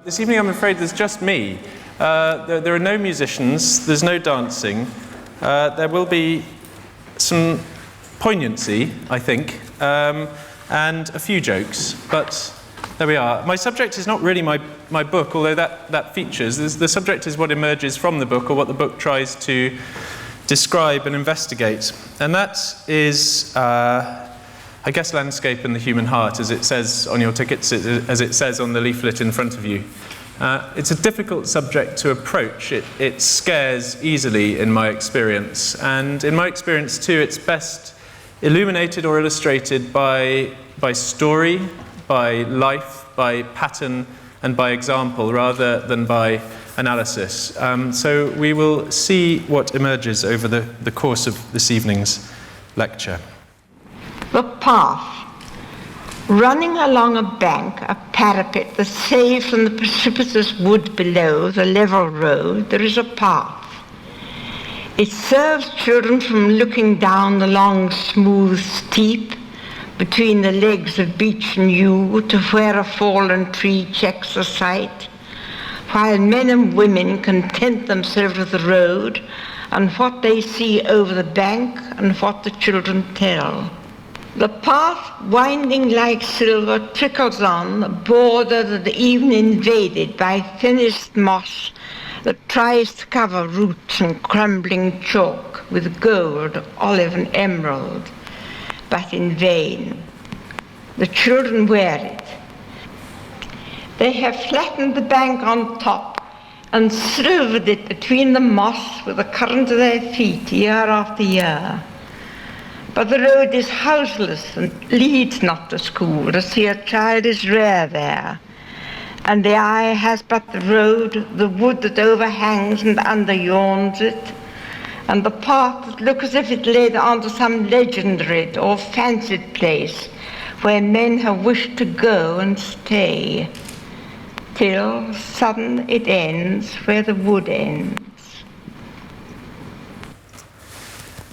This evening, I'm afraid, there's just me. There are no musicians, there's no dancing. There will be some poignancy, I think, and a few jokes, but there we are. My subject is not really my book, although that features. The subject is what emerges from the book, or what the book tries to describe and investigate. And that is, I guess, landscape and the human heart, as it says on your tickets, as it says on the leaflet in front of you. It's a difficult subject to approach. It scares easily in my experience. And in my experience too, it's best illuminated or illustrated by story, by life, by pattern, and by example, rather than by analysis. So we will see what emerges over the course of this evening's lecture. The path. Running along a bank, a parapet that saves from the precipitous wood below the level road, there is a path. It serves children from looking down the long, smooth steep between the legs of beech and yew to where a fallen tree checks the sight, while men and women content themselves with the road and what they see over the bank and what the children tell. The path, winding like silver, trickles on the border that even invaded by thinnest moss that tries to cover roots and crumbling chalk with gold, olive and emerald, but in vain. The children wear it. They have flattened the bank on top and silvered it between the moss with the current of their feet year after year. But the road is houseless and leads not to school. To see a child is rare there. And the eye has but the road, the wood that overhangs and underyawns it, and the path that looks as if it led on to some legendary or fancied place where men have wished to go and stay, till sudden it ends where the wood ends.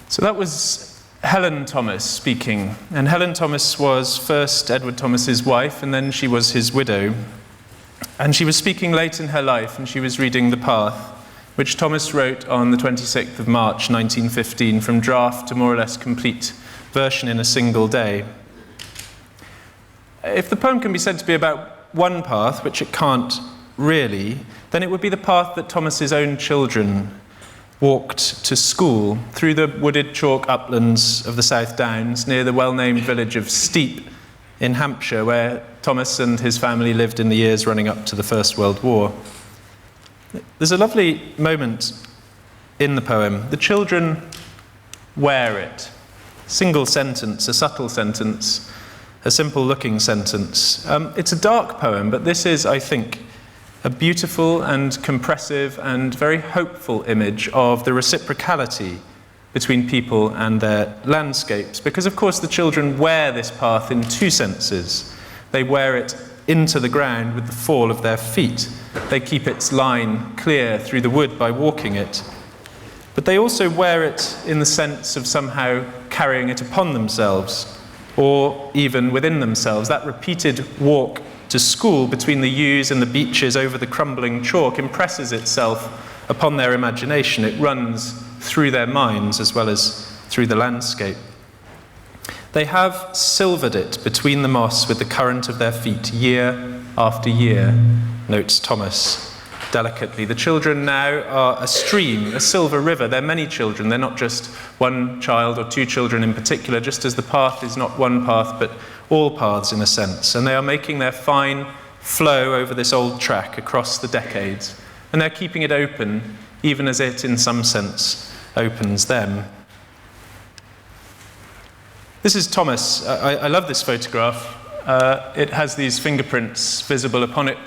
So that was Helen Thomas speaking, and Helen Thomas was first Edward Thomas's wife, and then she was his widow. And she was speaking late in her life, and she was reading The Path, which Thomas wrote on the 26th of March 1915, from draft to more or less complete version in a single day. If the poem can be said to be about one path, which it can't really, then it would be the path that Thomas's own children walked to school through the wooded chalk uplands of the South Downs near the well-named village of Steep in Hampshire, where Thomas and his family lived in the years running up to the First World War. There's a lovely moment in the poem. The children wear it. Single sentence, a subtle sentence, a simple-looking sentence. It's a dark poem, but this is, I think, a beautiful and compressive and very hopeful image of the reciprocality between people and their landscapes. Because, of course, the children wear this path in two senses. They wear it into the ground with the fall of their feet. They keep its line clear through the wood by walking it. But they also wear it in the sense of somehow carrying it upon themselves, or even within themselves. That repeated walk to school between the yews and the beeches over the crumbling chalk impresses itself upon their imagination. It runs through their minds as well as through the landscape. They have silvered it between the moss with the current of their feet year after year, notes Thomas delicately. The children now are a stream, a silver river. They're many children. They're not just one child or two children in particular, just as the path is not one path, but all paths in a sense. And they are making their fine flow over this old track across the decades. And they're keeping it open, even as it, in some sense, opens them. This is Thomas. I love this photograph. It has these fingerprints visible upon it.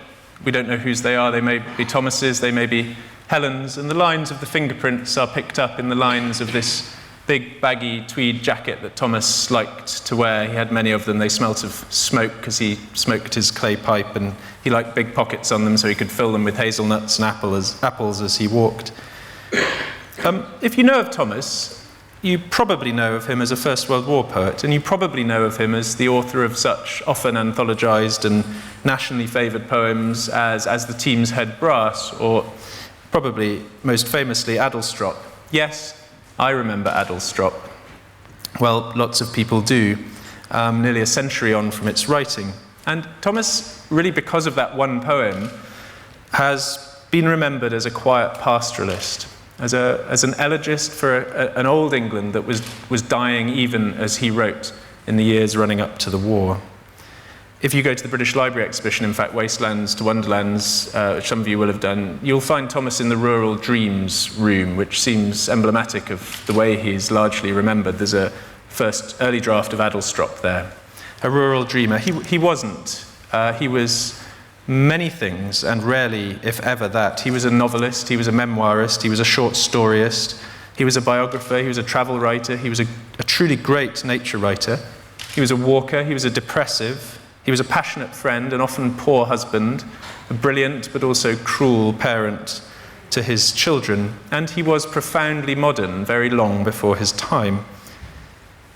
We don't know whose they are. They may be Thomas's, they may be Helen's, and the lines of the fingerprints are picked up in the lines of this big baggy tweed jacket that Thomas liked to wear. He had many of them. They smelt of smoke because he smoked his clay pipe, and he liked big pockets on them so he could fill them with hazelnuts and apples as he walked. If you know of Thomas, you probably know of him as a First World War poet, and you probably know of him as the author of such often anthologized and nationally favored poems as The Team's Head Brass, or probably most famously Adelstrop. Yes, I remember Adelstrop. Well, lots of people do, nearly a century on from its writing. And Thomas, really because of that one poem, has been remembered as a quiet pastoralist, as an elegist for an old England that was dying even as he wrote in the years running up to the war. If you go to the British Library exhibition, in fact, Wastelands to Wonderlands, which some of you will have done, you'll find Thomas in the Rural Dreams room, which seems emblematic of the way he's largely remembered. There's a first early draft of Adelstrop there. A rural dreamer. He wasn't. He was many things, and rarely, if ever, that. He was a novelist, he was a memoirist, he was a short storyist, he was a biographer, he was a travel writer, he was a truly great nature writer. He was a walker, he was a depressive, he was a passionate friend, an often poor husband, a brilliant but also cruel parent to his children, and he was profoundly modern, very long before his time.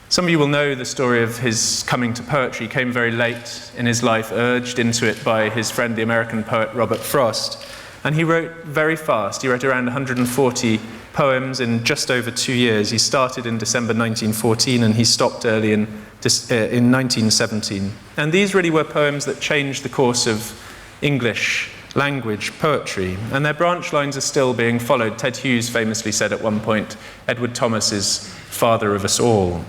Some of you will know the story of his coming to poetry. He came very late in his life, urged into it by his friend, the American poet Robert Frost. And he wrote very fast. He wrote around 140 poems in just over 2 years. He started in December 1914 and he stopped early in 1917. And these really were poems that changed the course of English language poetry. And their branch lines are still being followed. Ted Hughes famously said at one point, Edward Thomas is father of us all.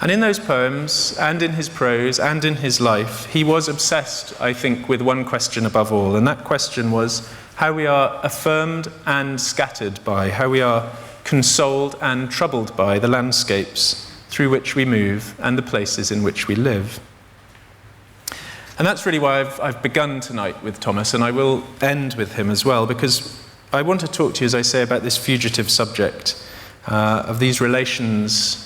And in those poems, and in his prose, and in his life, he was obsessed, I think, with one question above all, and that question was how we are affirmed and scattered by, how we are consoled and troubled by the landscapes through which we move and the places in which we live. And that's really why I've begun tonight with Thomas, and I will end with him as well, because I want to talk to you, as I say, about this fugitive subject of these relations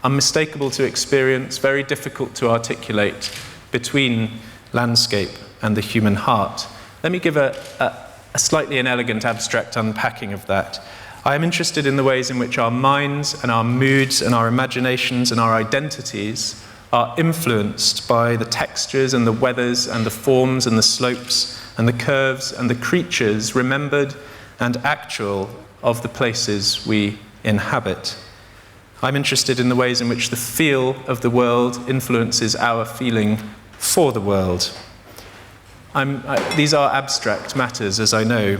unmistakable to experience, very difficult to articulate, between landscape and the human heart. Let me give a slightly inelegant abstract unpacking of that. I am interested in the ways in which our minds and our moods and our imaginations and our identities are influenced by the textures and the weathers and the forms and the slopes and the curves and the creatures remembered and actual of the places we inhabit. I'm interested in the ways in which the feel of the world influences our feeling for the world. These are abstract matters, as I know,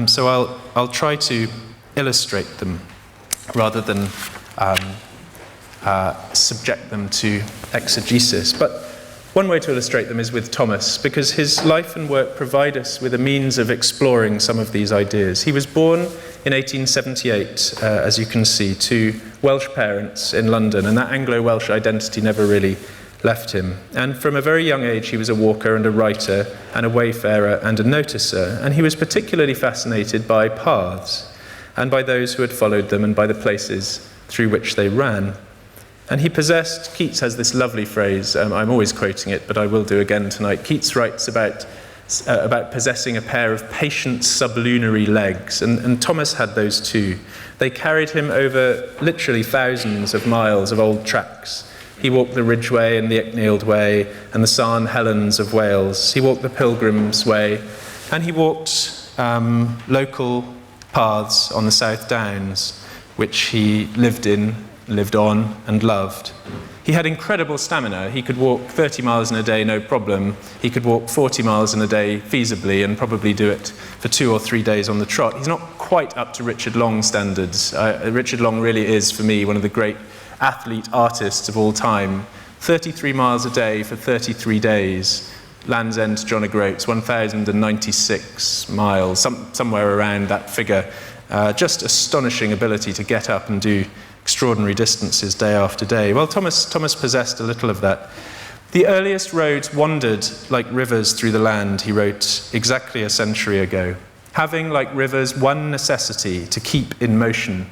so I'll try to illustrate them rather than subject them to exegesis. But one way to illustrate them is with Thomas, because his life and work provide us with a means of exploring some of these ideas. He was born in 1878, as you can see, to Welsh parents in London, and that Anglo-Welsh identity never really left him. And from a very young age, he was a walker and a writer and a wayfarer and a noticer, and he was particularly fascinated by paths and by those who had followed them and by the places through which they ran. And he possessed, Keats has this lovely phrase, I'm always quoting it, but I will do again tonight. Keats writes about possessing a pair of patient sublunary legs, and Thomas had those too. They carried him over literally thousands of miles of old tracks. He walked the Ridgeway and the Icknield Way and the Sarn Helens of Wales. He walked the Pilgrim's Way, and he walked local paths on the South Downs, which he lived on and loved. He had incredible stamina. He could walk 30 miles in a day, no problem. He could walk 40 miles in a day feasibly and probably do it for 2 or 3 days on the trot. He's not quite up to Richard Long standards. Richard Long really is, for me, one of the great athlete artists of all time. 33 miles a day for 33 days. Land's End to John O'Groats, 1,096 miles, somewhere around that figure. Just astonishing ability to get up and do extraordinary distances day after day. Well, Thomas possessed a little of that. The earliest roads wandered like rivers through the land, he wrote exactly a century ago, having, like rivers, one necessity, to keep in motion.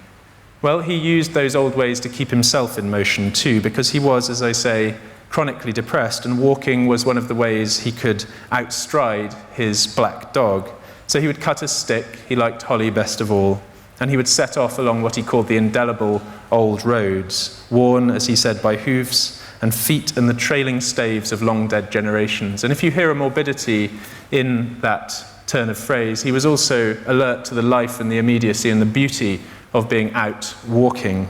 Well, he used those old ways to keep himself in motion too, because he was, as I say, chronically depressed, and walking was one of the ways he could outstride his black dog. So he would cut a stick, he liked holly best of all, And he would set off along what he called the indelible old roads, worn, as he said, by hoofs and feet and the trailing staves of long-dead generations. And if you hear a morbidity in that turn of phrase, he was also alert to the life and the immediacy and the beauty of being out walking.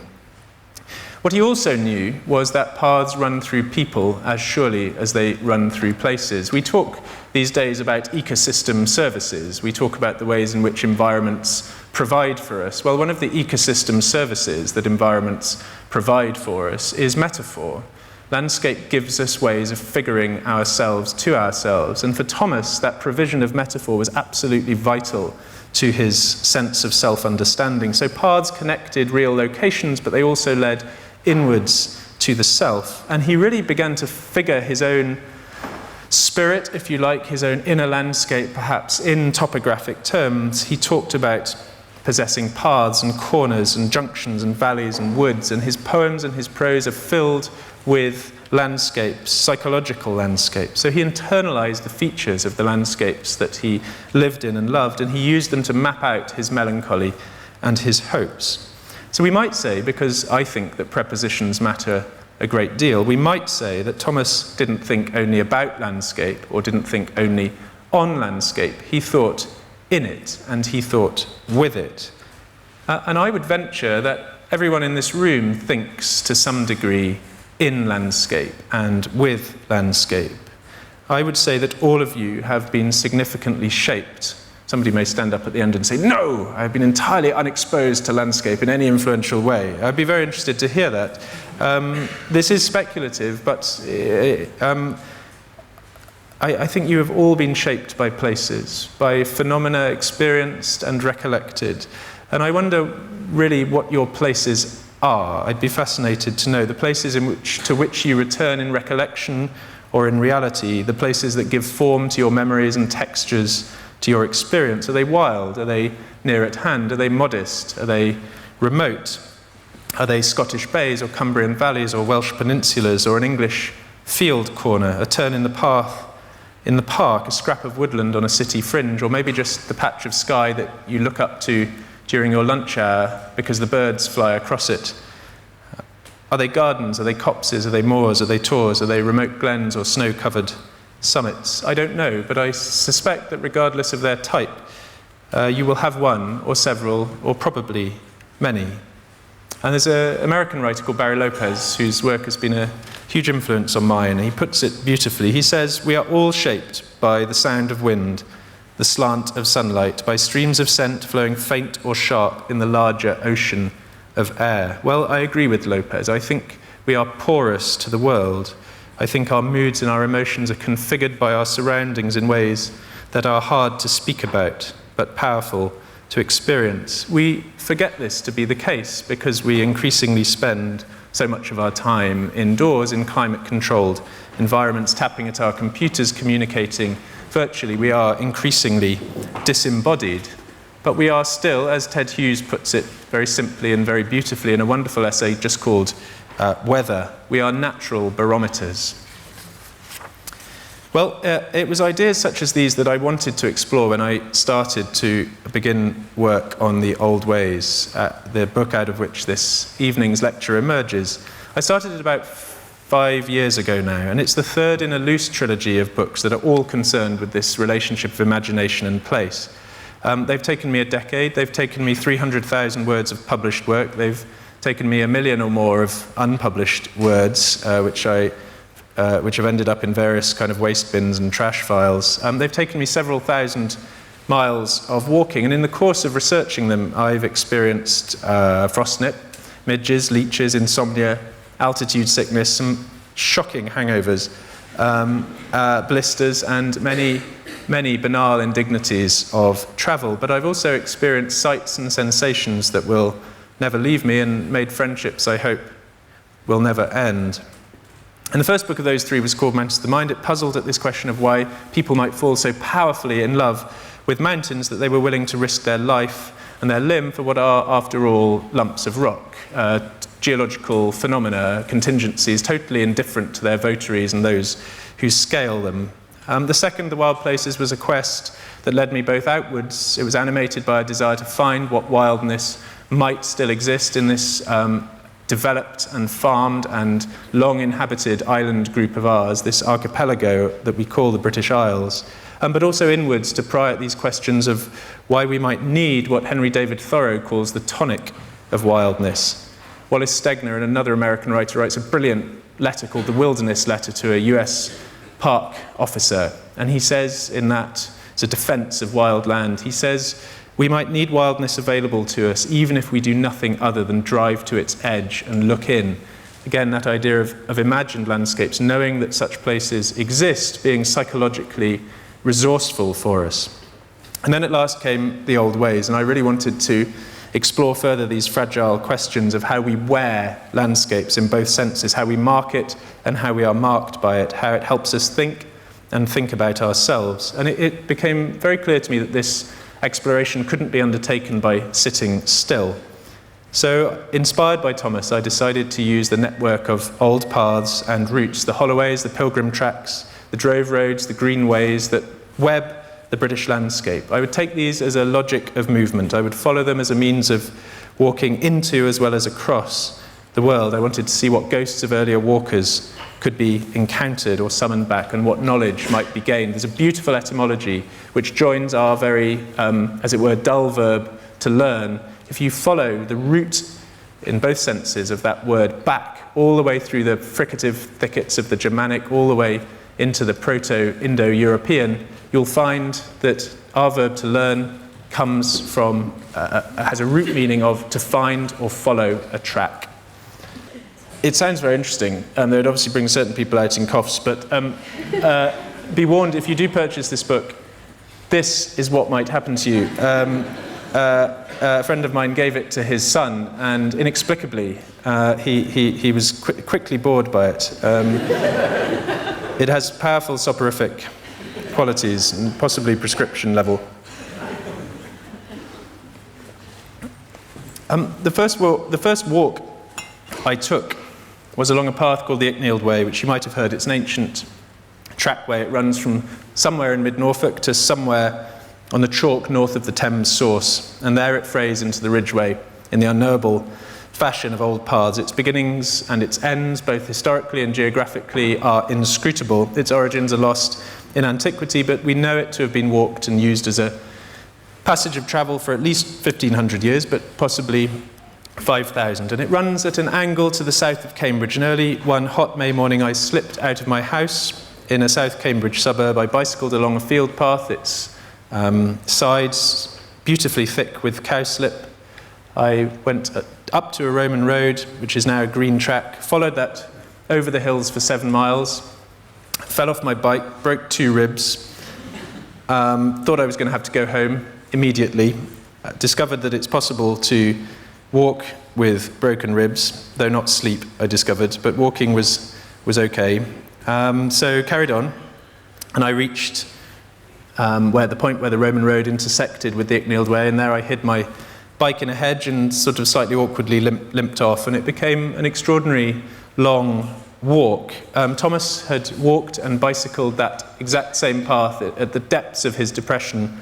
What he also knew was that paths run through people as surely as they run through places. We talk these days about ecosystem services. We talk about the ways in which environments provide for us. Well, one of the ecosystem services that environments provide for us is metaphor. Landscape gives us ways of figuring ourselves to ourselves. And for Thomas, that provision of metaphor was absolutely vital to his sense of self-understanding. So paths connected real locations, but they also led inwards to the self. And he really began to figure his own spirit, if you like, his own inner landscape, perhaps, in topographic terms. He talked about possessing paths and corners and junctions and valleys and woods, and his poems and his prose are filled with landscapes, psychological landscapes. So he internalized the features of the landscapes that he lived in and loved, and he used them to map out his melancholy and his hopes. So we might say, because I think that prepositions matter a great deal, we might say that Thomas didn't think only about landscape or didn't think only on landscape. He thought in it, and he thought with it. And I would venture that everyone in this room thinks to some degree in landscape and with landscape. I would say that all of you have been significantly shaped. Somebody may stand up at the end and say, no, I've been entirely unexposed to landscape in any influential way. I'd be very interested to hear that. This is speculative, but I think you have all been shaped by places, by phenomena experienced and recollected. And I wonder really what your places are. I'd be fascinated to know the places to which you return in recollection or in reality, the places that give form to your memories and textures to your experience. Are they wild? Are they near at hand? Are they modest? Are they remote? Are they Scottish bays or Cumbrian valleys or Welsh peninsulas or an English field corner, a turn in the path in the park, a scrap of woodland on a city fringe, or maybe just the patch of sky that you look up to during your lunch hour because the birds fly across it? Are they gardens? Are they copses? Are they moors? Are they tors? Are they remote glens or snow-covered summits? I don't know, but I suspect that regardless of their type, you will have one or several or probably many. And there's an American writer called Barry Lopez whose work has been a huge influence on mine, and he puts it beautifully. He says, "We are all shaped by the sound of wind, the slant of sunlight, by streams of scent flowing faint or sharp in the larger ocean of air." Well, I agree with Lopez. I think we are porous to the world. I think our moods and our emotions are configured by our surroundings in ways that are hard to speak about, but powerful to experience. We forget this to be the case because we increasingly spend so much of our time indoors in climate-controlled environments, tapping at our computers, communicating virtually. We are increasingly disembodied. But we are still, as Ted Hughes puts it very simply and very beautifully in a wonderful essay just called Weather, we are natural barometers. Well, it was ideas such as these that I wanted to explore when I started to begin work on the old ways, the book out of which this evening's lecture emerges. I started it about 5 years ago now, and it's the third in a loose trilogy of books that are all concerned with this relationship of imagination and place. They've taken me a decade, they've taken me 300,000 words of published work, they've taken me 1 million or more of unpublished words, which have ended up in various kind of waste bins and trash files. They've taken me several thousand miles of walking, and in the course of researching them, I've experienced frostnip, midges, leeches, insomnia, altitude sickness, some shocking hangovers, blisters, and many banal indignities of travel. But I've also experienced sights and sensations that will never leave me, and made friendships I hope will never end. And the first book of those three was called Mountains of the Mind. It puzzled at this question of why people might fall so powerfully in love with mountains that they were willing to risk their life and their limb for what are, after all, lumps of rock, geological phenomena, contingencies, totally indifferent to their votaries and those who scale them. The second, The Wild Places, was a quest that led me both outwards. It was animated by a desire to find what wildness might still exist in this developed and farmed and long inhabited island group of ours, this archipelago that we call the British Isles, but also inwards to pry at these questions of why we might need what Henry David Thoreau calls the tonic of wildness. Wallace Stegner, another American writer, writes a brilliant letter called The Wilderness Letter to a US park officer, and he says in that, it's a defense of wild land, he says, we might need wildness available to us even if we do nothing other than drive to its edge and look in. Again, that idea of imagined landscapes, knowing that such places exist, being psychologically resourceful for us. And then at last came the old ways, and I really wanted to explore further these fragile questions of how we wear landscapes in both senses, how we mark it and how we are marked by it, how it helps us think and think about ourselves. And it became very clear to me that this exploration couldn't be undertaken by sitting still. So, inspired by Thomas, I decided to use the network of old paths and routes, the holloways, the pilgrim tracks, the drove roads, the green ways that web the British landscape. I would take these as a logic of movement. I would follow them as a means of walking into as well as across the world. I wanted to see what ghosts of earlier walkers could be encountered or summoned back, and what knowledge might be gained. There's a beautiful etymology which joins our very, as it were, dull verb to learn. If you follow the root in both senses of that word back, all the way through the fricative thickets of the Germanic, all the way into the Proto-Indo-European, you'll find that our verb to learn comes from, has a root meaning of to find or follow a track. It sounds very interesting, and it obviously brings certain people out in coughs, but be warned, if you do purchase this book, this is what might happen to you. A friend of mine gave it to his son, and inexplicably, he was quickly bored by it. It has powerful soporific qualities, and possibly prescription level. The first walk I took was along a path called the Icknield Way, which you might have heard. It's an ancient trackway. It runs from somewhere in mid-Norfolk to somewhere on the chalk north of the Thames source, and there it frays into the Ridgeway in the unknowable fashion of old paths. Its beginnings and its ends, both historically and geographically, are inscrutable. Its origins are lost in antiquity, but we know it to have been walked and used as a passage of travel for at least 1,500 years, but possibly 5,000. And it runs at an angle to the south of Cambridge. And early one hot May morning, I slipped out of my house in a South Cambridge suburb. I bicycled along a field path, its sides beautifully thick with cowslip. I went up to a Roman road, which is now a green track, followed that over the hills for 7 miles, fell off my bike, broke 2 ribs, thought I was going to have to go home immediately, discovered that it's possible to walk with broken ribs, though not sleep, I discovered, but walking was okay. So carried on, and I reached the point where the Roman road intersected with the Icknield Way, and there I hid my bike in a hedge and sort of slightly awkwardly limped off, and it became an extraordinary long walk. Thomas had walked and bicycled that exact same path at the depths of his depression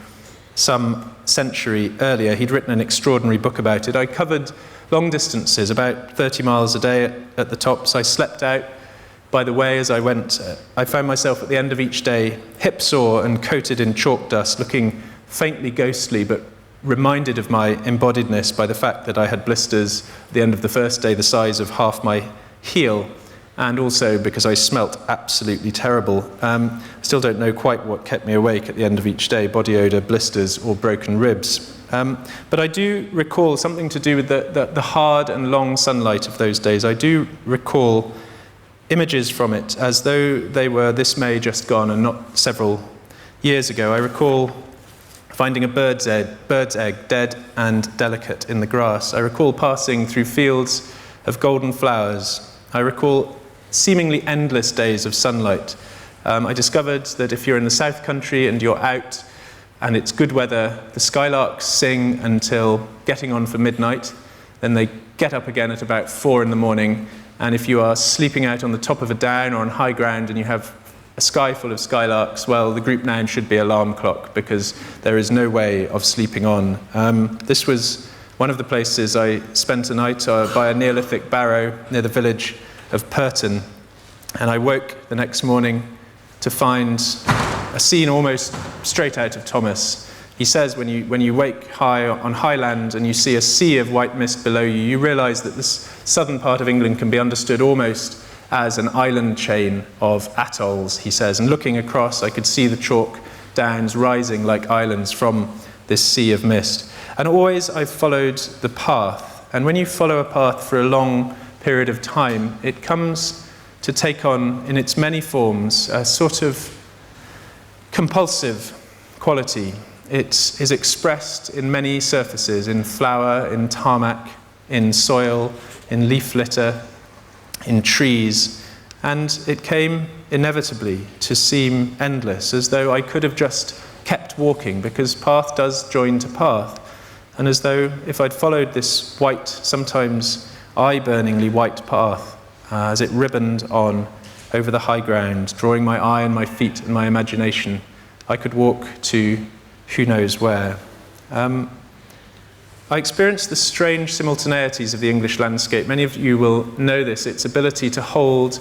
some century earlier. He'd written an extraordinary book about it. I covered long distances, about 30 miles a day at the tops. I slept out by the way as I went. I found myself at the end of each day hip sore and coated in chalk dust, looking faintly ghostly, but reminded of my embodiedness by the fact that I had blisters at the end of the first day the size of half my heel, and also because I smelt absolutely terrible. Still don't know quite what kept me awake at the end of each day, body odour, blisters, or broken ribs. But I do recall something to do with the hard and long sunlight of those days. I do recall images from it as though they were this May just gone and not several years ago. I recall finding a bird's egg dead and delicate in the grass. I recall passing through fields of golden flowers. I recall seemingly endless days of sunlight. I discovered that if you're in the South Country and you're out and it's good weather, the skylarks sing until getting on for midnight, then they get up again at about 4 in the morning, and if you are sleeping out on the top of a down or on high ground and you have a sky full of skylarks, well, the group noun should be alarm clock, because there is no way of sleeping on. This was one of the places I spent a night by a Neolithic barrow near the village of Purton, and I woke the next morning to find a scene almost straight out of Thomas. He says when you wake high on high land and you see a sea of white mist below you, you realise that this southern part of England can be understood almost as an island chain of atolls, he says. And looking across, I could see the chalk downs rising like islands from this sea of mist. And always I've followed the path. And when you follow a path for a long period of time, it comes to take on, in its many forms, a sort of compulsive quality. It is expressed in many surfaces, in flower, in tarmac, in soil, in leaf litter, in trees, and it came inevitably to seem endless, as though I could have just kept walking, because path does join to path, and as though if I'd followed this white, sometimes eye-burningly white path, as it ribboned on over the high ground, drawing my eye and my feet and my imagination, I could walk to who knows where. I experienced the strange simultaneities of the English landscape. Many of you will know this, its ability to hold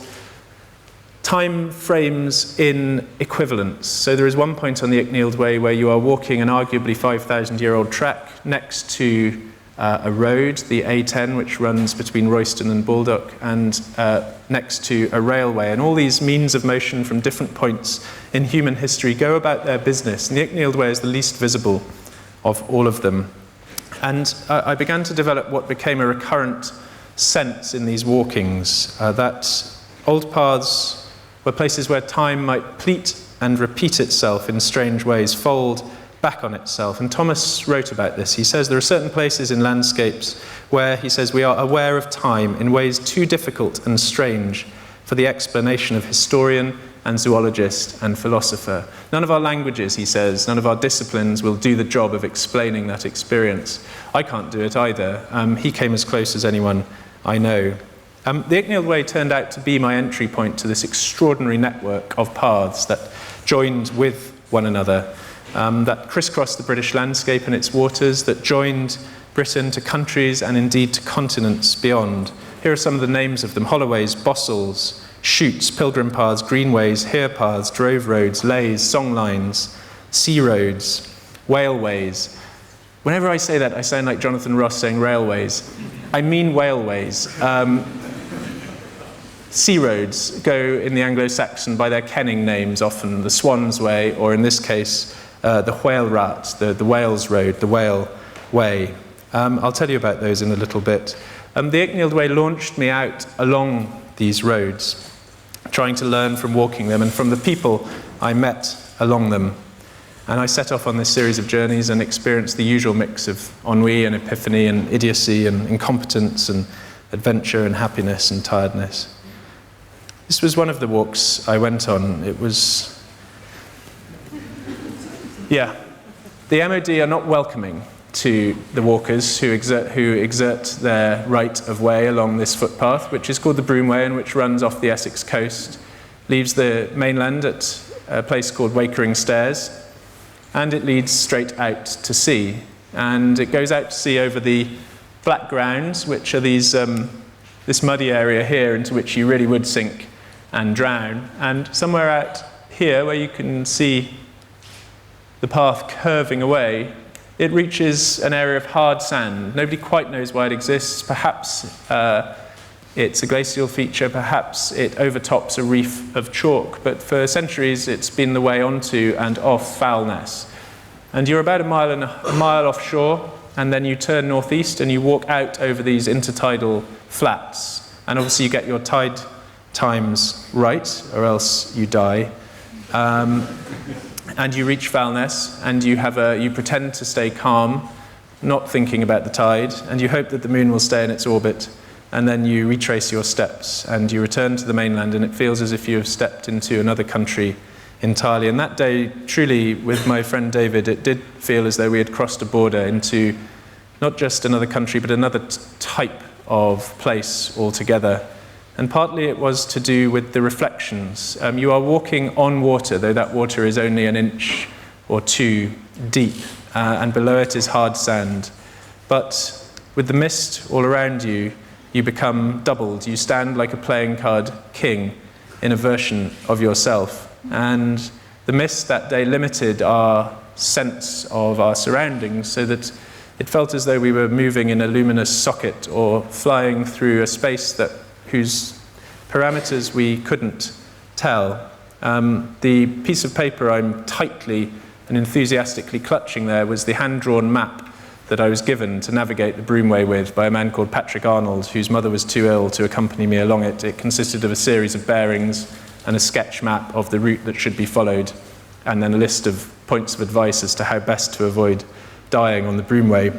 time frames in equivalence. So there is one point on the Icknield Way where you are walking an arguably 5,000-year-old track next to a road, the A10, which runs between Royston and Baldock, and next to a railway. And all these means of motion from different points in human history go about their business. And the Icknield Way is the least visible of all of them. And I began to develop what became a recurrent sense in these walkings, that old paths were places where time might pleat and repeat itself in strange ways, fold back on itself. And Thomas wrote about this. He says there are certain places in landscapes where, he says, we are aware of time in ways too difficult and strange for the explanation of historian and zoologist and philosopher. None of our languages, he says, none of our disciplines will do the job of explaining that experience. I can't do it either. He came as close as anyone I know. The Icknield Way turned out to be my entry point to this extraordinary network of paths that joined with one another, that crisscrossed the British landscape and its waters, that joined Britain to countries and indeed to continents beyond. Here are some of the names of them: Holloways, Bossels, Shoots, Pilgrim Paths, Greenways, Hare Paths, Drove Roads, Lays, Songlines, Sea Roads, Whaleways. Whenever I say that, I sound like Jonathan Ross saying railways. I mean whaleways. Sea roads go in the Anglo-Saxon by their kenning names, often the Swan's Way, or in this case, the Whale Rat, the Whales Road, the Whale Way. I'll tell you about those in a little bit. The Icknield Way launched me out along these roads, trying to learn from walking them and from the people I met along them. And I set off on this series of journeys and experienced the usual mix of ennui and epiphany and idiocy and incompetence and adventure and happiness and tiredness. This was one of the walks I went on. It was, the MOD are not welcoming to the walkers who exert their right of way along this footpath, which is called the Broom Way and which runs off the Essex coast, leaves the mainland at a place called Wakering Stairs, and it leads straight out to sea. And it goes out to sea over the black grounds, which are these, this muddy area here into which you really would sink and drown. And somewhere out here, where you can see the path curving away, it reaches an area of hard sand. Nobody quite knows why it exists. Perhaps it's a glacial feature, perhaps it overtops a reef of chalk, but for centuries it's been the way onto and off Foulness. And you're about a mile offshore, and then you turn northeast and you walk out over these intertidal flats. And obviously you get your tide times right, or else you die. And you reach Foulness, and you pretend to stay calm, not thinking about the tide, and you hope that the moon will stay in its orbit, and then you retrace your steps, and you return to the mainland, and it feels as if you have stepped into another country entirely. And that day, truly, with my friend David, it did feel as though we had crossed a border into not just another country, but another type of place altogether. And partly it was to do with the reflections. You are walking on water, though that water is only an inch or two deep, and below it is hard sand. But with the mist all around you, you become doubled. You stand like a playing card king in a version of yourself. And the mist that day limited our sense of our surroundings so that it felt as though we were moving in a luminous socket or flying through a space whose parameters we couldn't tell. The piece of paper I'm tightly and enthusiastically clutching there was the hand-drawn map that I was given to navigate the Broomway with by a man called Patrick Arnold, whose mother was too ill to accompany me along it. It consisted of a series of bearings and a sketch map of the route that should be followed, and then a list of points of advice as to how best to avoid dying on the Broomway.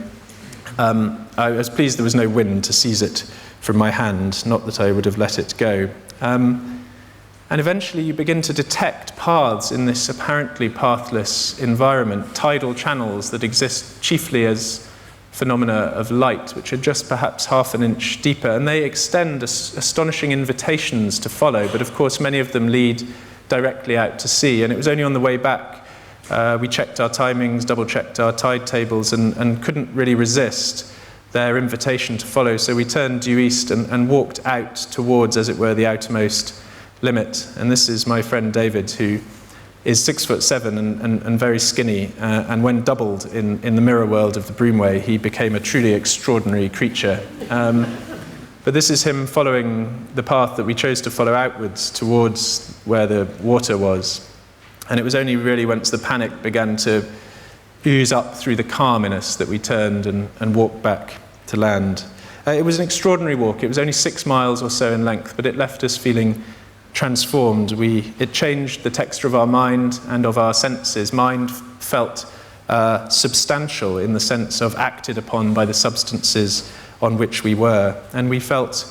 I was pleased there was no wind to seize it from my hand, not that I would have let it go. And eventually you begin to detect paths in this apparently pathless environment, tidal channels that exist chiefly as phenomena of light, which are just perhaps half an inch deeper, and they extend astonishing invitations to follow, but of course many of them lead directly out to sea. And it was only on the way back we checked our timings, double-checked our tide tables, and couldn't really resist their invitation to follow, so we turned due east and walked out towards, as it were, the outermost limit. And this is my friend David, who is 6'7" and very skinny, and when doubled in the mirror world of the Broomway, he became a truly extraordinary creature. But this is him following the path that we chose to follow outwards towards where the water was. And it was only really once the panic began to ooze up through the calm in us that we turned and walked back to land. It was an extraordinary walk. It was only 6 miles or so in length, but it left us feeling transformed. It changed the texture of our mind and of our senses. Mind felt substantial in the sense of acted upon by the substances on which we were. And we felt,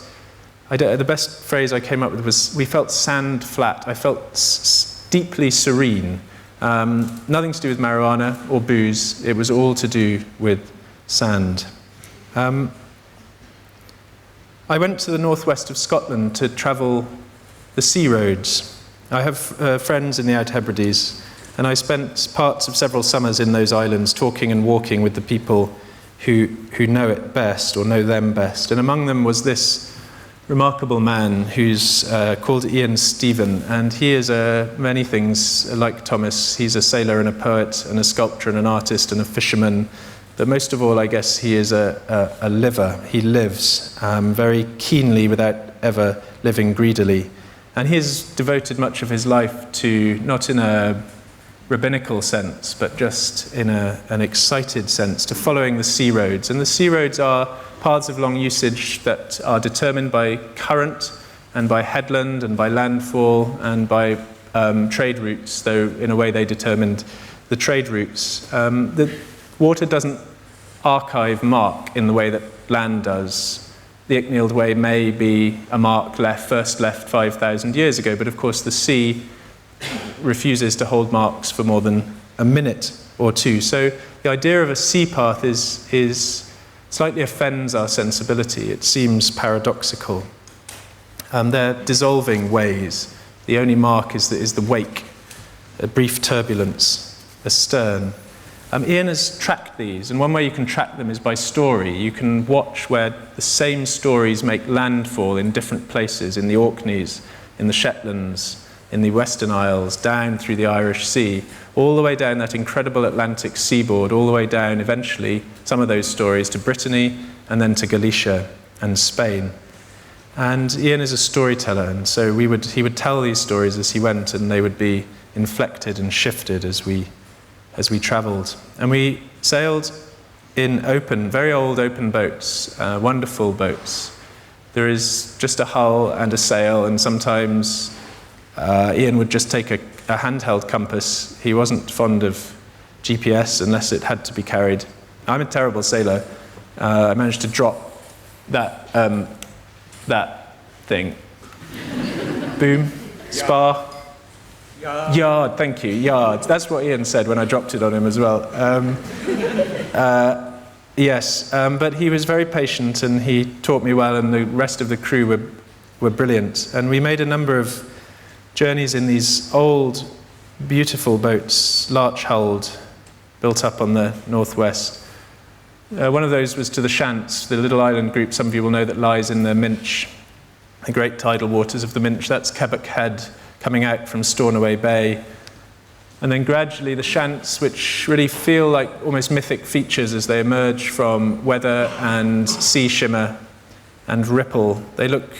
the best phrase I came up with was, we felt sand flat. I felt deeply serene. Nothing to do with marijuana or booze. It was all to do with sand. I went to the northwest of Scotland to travel the sea roads. I have friends in the Outer Hebrides, and I spent parts of several summers in those islands talking and walking with the people who know it best or know them best. And among them was this remarkable man who's called Ian Stephen, and he is many things like Thomas. He's a sailor and a poet and a sculptor and an artist and a fisherman, but most of all, I guess, he is a liver. He lives very keenly without ever living greedily. And he has devoted much of his life to, not in a rabbinical sense, but just in an excited sense, to following the sea roads. And the sea roads are paths of long usage that are determined by current and by headland and by landfall and by trade routes, though in a way they determined the trade routes. The water doesn't archive mark in the way that land does. The Icknield Way may be a mark first left 5,000 years ago, but of course the sea refuses to hold marks for more than a minute or two. So the idea of a sea path is slightly offends our sensibility. It seems paradoxical. They're dissolving ways. The only mark is the wake, a brief turbulence, a stern. Ian has tracked these, and one way you can track them is by story. You can watch where the same stories make landfall in different places, in the Orkneys, in the Shetlands, in the Western Isles, down through the Irish Sea, all the way down that incredible Atlantic seaboard, all the way down, eventually, some of those stories to Brittany, and then to Galicia and Spain. And Ian is a storyteller, and so he would tell these stories as he went, and they would be inflected and shifted as we travelled. And we sailed in very old open boats, wonderful boats. There is just a hull and a sail, and sometimes Ian would just take a handheld compass. He wasn't fond of GPS unless it had to be carried. I'm a terrible sailor. I managed to drop that thing. Boom, spar. Yard, thank you, yard. That's what Ian said when I dropped it on him as well. Yes, but he was very patient and he taught me well, and the rest of the crew were were brilliant. And we made a number of journeys in these old, beautiful boats, larch-hulled, built up on the northwest. One of those was to the Shanks, the little island group some of you will know that lies in the Minch, the great tidal waters of the Minch. That's Kebbuck Head coming out from Stornoway Bay. And then gradually the Shanks, which really feel like almost mythic features as they emerge from weather and sea shimmer and ripple. They look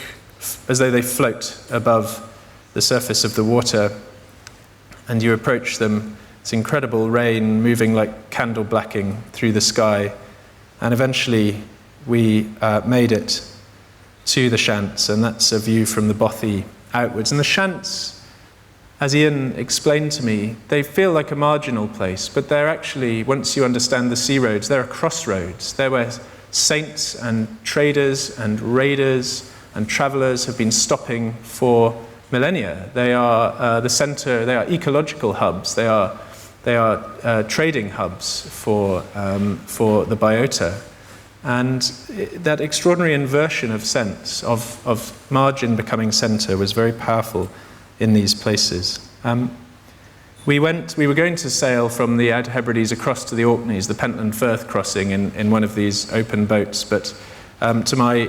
as though they float above the surface of the water. And you approach them, it's incredible rain moving like candle blacking through the sky. And eventually we made it to the Shanks, and that's a view from the Bothy outwards. And the Shanks, as Ian explained to me, they feel like a marginal place, but they're actually, once you understand the sea roads, they're a crossroads. They're where saints and traders and raiders and travellers have been stopping for millennia. They are the centre, they are ecological hubs, they are trading hubs for the biota. And that extraordinary inversion of sense, of margin becoming centre, was very powerful in these places. We were going to sail from the Outer Hebrides across to the Orkneys, the Pentland Firth crossing, in one of these open boats, but to my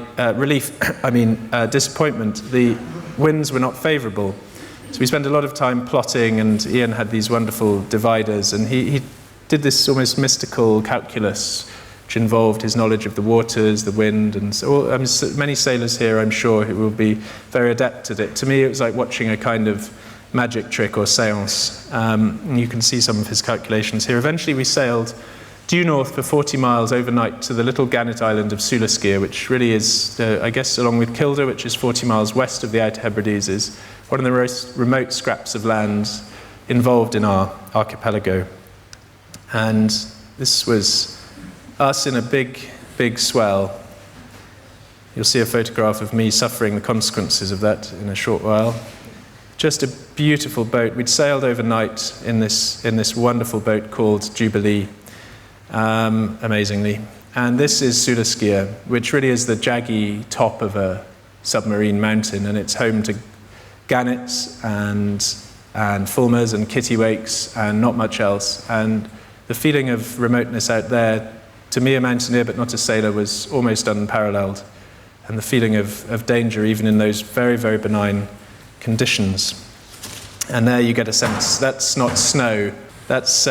disappointment, the winds were not favourable. So we spent a lot of time plotting, and Ian had these wonderful dividers, and he did this almost mystical calculus which involved his knowledge of the waters, the wind, and so many sailors here, I'm sure, who will be very adept at it. To me, it was like watching a kind of magic trick or seance. And you can see some of his calculations here. Eventually, we sailed due north for 40 miles overnight to the little gannet island of Sulaskia, which really is, I guess, along with Kilda, which is 40 miles west of the Outer Hebrides, is one of the most remote scraps of land involved in our archipelago. And this was us in a big, big swell. You'll see a photograph of me suffering the consequences of that in a short while. Just a beautiful boat. We'd sailed overnight in this wonderful boat called Jubilee, amazingly. And this is Sulaskia, which really is the jaggy top of a submarine mountain, and it's home to gannets and fulmars and kittiwakes and not much else. And the feeling of remoteness out there, to me, a mountaineer but not a sailor, was almost unparalleled. And the feeling of danger, even in those very, very benign conditions. And there you get a sense, that's not snow, that's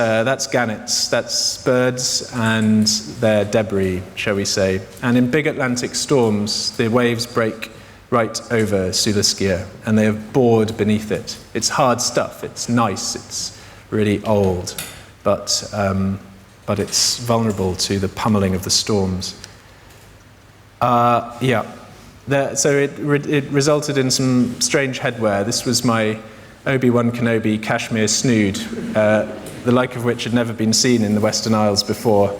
gannets, that's birds and their debris, shall we say. And in big Atlantic storms, the waves break right over Sulaskia, and they have bored beneath it. It's hard stuff, it's nice, it's really old, but it's vulnerable to the pummeling of the storms. So it resulted in some strange headwear. This was my Obi-Wan Kenobi cashmere snood, the like of which had never been seen in the Western Isles before,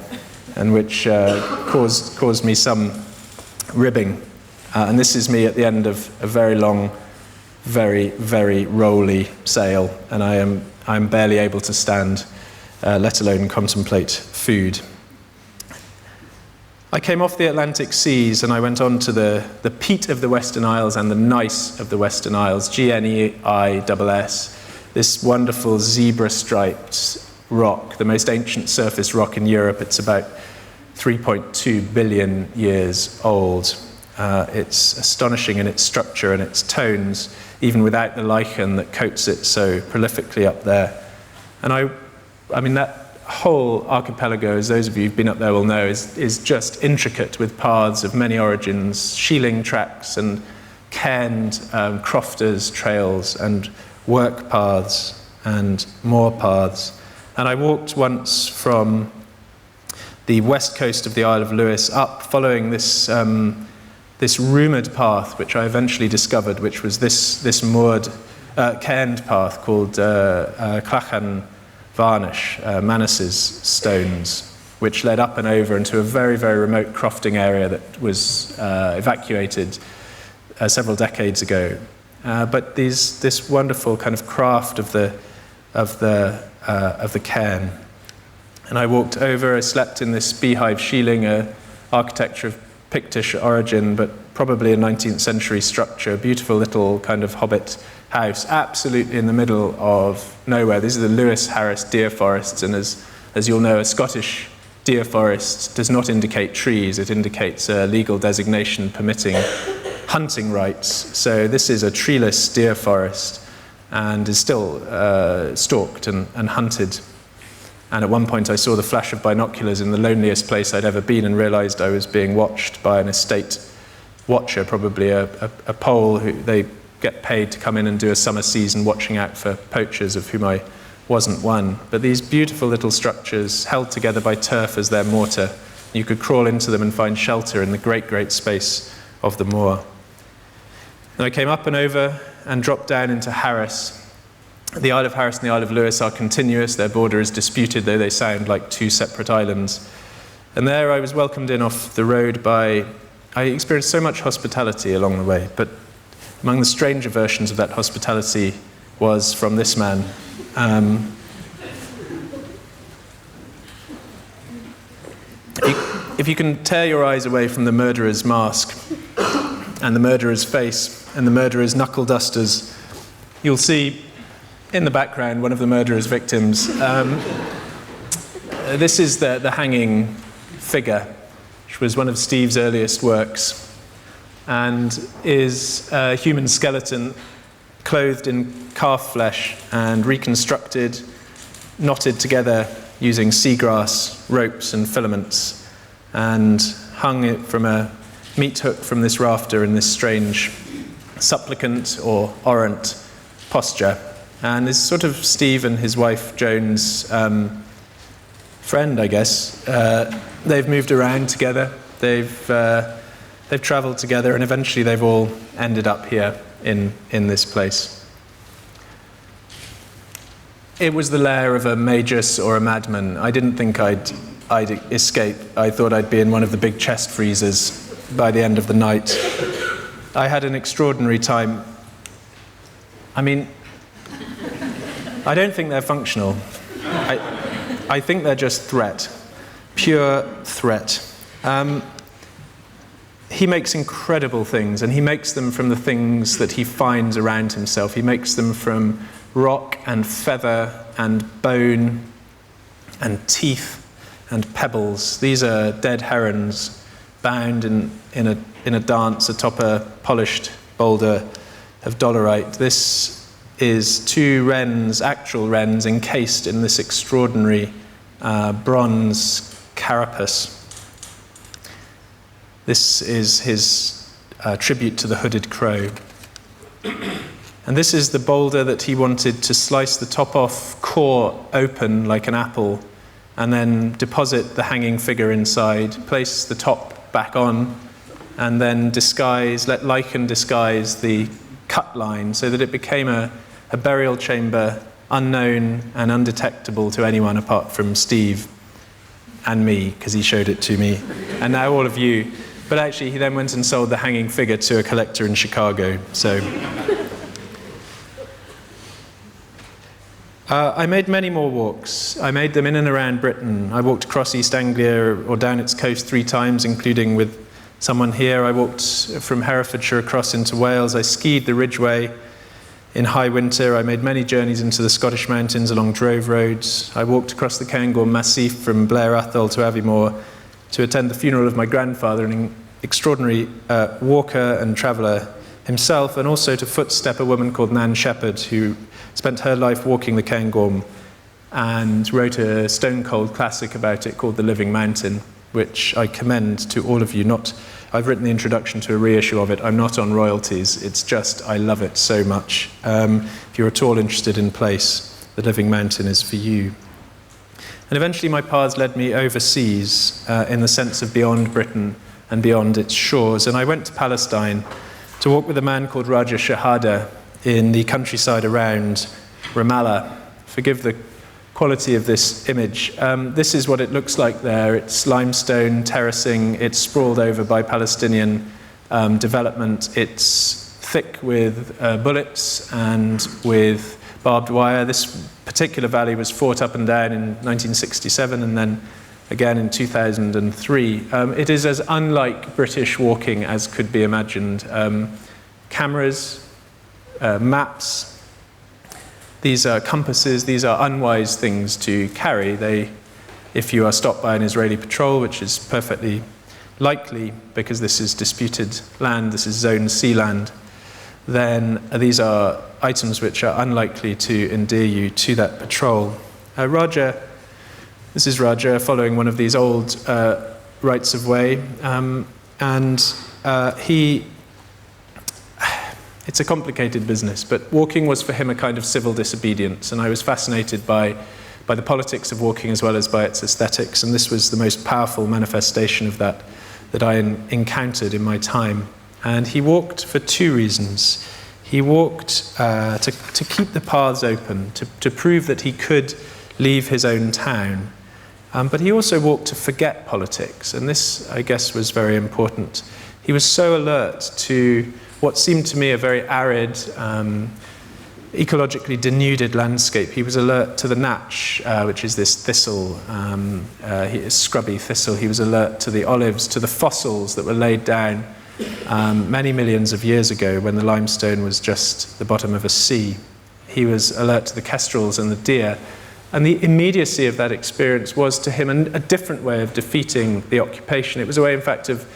and which caused me some ribbing. And this is me at the end of a very long, very, very rolly sail, and I'm barely able to stand, let alone contemplate food. I came off the Atlantic seas and I went on to the peat of the Western Isles and the gneiss of the Western Isles, GNEISS, this wonderful zebra-striped rock, the most ancient surface rock in Europe. It's about 3.2 billion years old. It's astonishing in its structure and its tones, even without the lichen that coats it so prolifically up there. And I mean that whole archipelago, as those of you who've been up there will know, is just intricate with paths of many origins, shealing tracks and cairned crofters trails and work paths and moor paths. And I walked once from the west coast of the Isle of Lewis up, following this rumoured path, which I eventually discovered, which was this moored, cairned path called Clachan Varnish, Manas's stones, which led up and over into a very, very remote crofting area that was evacuated several decades ago. But this wonderful kind of craft of the cairn. And I walked over, I slept in this beehive shieling, architecture of Pictish origin, but probably a 19th century structure, a beautiful little kind of hobbit house, absolutely in the middle of nowhere. These are the Lewis Harris deer forests, and as you'll know, a Scottish deer forest does not indicate trees, it indicates a legal designation permitting hunting rights. So this is a treeless deer forest and is still stalked and hunted. And at one point I saw the flash of binoculars in the loneliest place I'd ever been and realised I was being watched by an estate watcher, probably a Pole who they get paid to come in and do a summer season watching out for poachers, of whom I wasn't one. But these beautiful little structures held together by turf as their mortar. You could crawl into them and find shelter in the great, great space of the moor. And I came up and over and dropped down into Harris. The Isle of Harris and the Isle of Lewis are continuous. Their border is disputed, though they sound like two separate islands. And there I was welcomed in off the road by... I experienced so much hospitality along the way, but among the stranger versions of that hospitality was from this man. If you can tear your eyes away from the murderer's mask and the murderer's face and the murderer's knuckle dusters, you'll see in the background one of the murderer's victims. This is the hanging figure, which was one of Steve's earliest works, and is a human skeleton clothed in calf flesh and reconstructed, knotted together using seagrass ropes and filaments, and hung it from a meat hook from this rafter in this strange supplicant or orant posture. And this sort of Steve and his wife Joan's friend, I guess. They've moved around together, they've travelled together, and eventually they've all ended up here in this place. It was the lair of a magus or a madman. I didn't think I'd escape. I thought I'd be in one of the big chest freezers by the end of the night. I had an extraordinary time. I mean, I don't think they're functional. I think they're just threat, pure threat. He makes incredible things, and he makes them from the things that he finds around himself. He makes them from rock and feather and bone and teeth and pebbles. These are dead herons bound in a dance atop a polished boulder of dolerite. This is two wrens, actual wrens, encased in this extraordinary bronze carapace. This is his tribute to the hooded crow. And this is the boulder that he wanted to slice the top off, core open like an apple, and then deposit the hanging figure inside, place the top back on, and then let lichen disguise the cut line so that it became a burial chamber unknown and undetectable to anyone apart from Steve and me, because he showed it to me, and now all of you. But actually, he then went and sold the hanging figure to a collector in Chicago. So I made many more walks. I made them in and around Britain. I walked across East Anglia or down its coast 3 times, including with someone here. I walked from Herefordshire across into Wales. I skied the Ridgeway in high winter. I made many journeys into the Scottish mountains along drove roads. I walked across the Cairngorm Massif from Blair Athol to Aviemore to attend the funeral of my grandfather, an extraordinary walker and traveller himself, and also to footstep a woman called Nan Shepherd, who spent her life walking the Cairngorm and wrote a stone-cold classic about it called The Living Mountain, which I commend to all of you. I've written the introduction to a reissue of it. I'm not on royalties. It's just, I love it so much. If you're at all interested in place, The Living Mountain is for you. And eventually my paths led me overseas, in the sense of beyond Britain and beyond its shores. And I went to Palestine to walk with a man called Raja Shahada in the countryside around Ramallah. Forgive the quality of this image. This is what it looks like there. It's limestone terracing. It's sprawled over by Palestinian development. It's thick with bullets and with barbed wire. This particular valley was fought up and down in 1967 and then again in 2003. It is as unlike British walking as could be imagined. Cameras, maps, these are compasses, these are unwise things to carry. If you are stopped by an Israeli patrol, which is perfectly likely because this is disputed land, this is zone C land, then these are items which are unlikely to endear you to that patrol. This is Raja following one of these old rights of way, it's a complicated business, but walking was for him a kind of civil disobedience, and I was fascinated by the politics of walking as well as by its aesthetics, and this was the most powerful manifestation of that I encountered in my time. And he walked for two reasons. He walked to keep the paths open, to prove that he could leave his own town. But he also walked to forget politics, and this, I guess, was very important. He was so alert to what seemed to me a very arid, ecologically denuded landscape. He was alert to the natch, which is this thistle, scrubby thistle. He was alert to the olives, to the fossils that were laid down many millions of years ago when the limestone was just the bottom of a sea. He was alert to the kestrels and the deer. And the immediacy of that experience was to him a different way of defeating the occupation. It was a way, in fact, of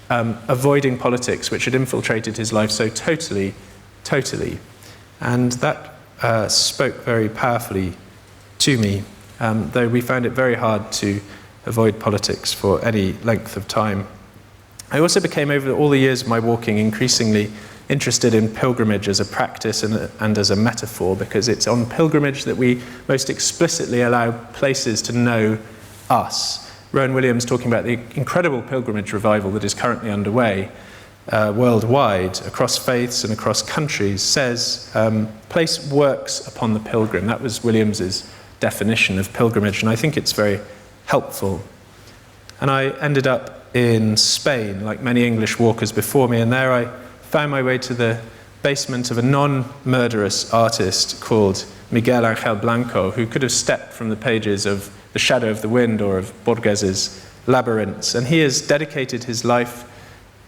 avoiding politics, which had infiltrated his life so totally. And that spoke very powerfully to me, though we found it very hard to avoid politics for any length of time. I also became, over all the years of my walking, increasingly interested in pilgrimage as a practice and as a metaphor, because it's on pilgrimage that we most explicitly allow places to know us. Rowan Williams, talking about the incredible pilgrimage revival that is currently underway worldwide, across faiths and across countries, says place works upon the pilgrim. That was Williams's definition of pilgrimage, and I think it's very helpful. And I ended up in Spain, like many English walkers before me, and there I found my way to the basement of a non-murderous artist called Miguel Ángel Blanco, who could have stepped from the pages of The Shadow of the Wind or of Borges's Labyrinths. And he has dedicated his life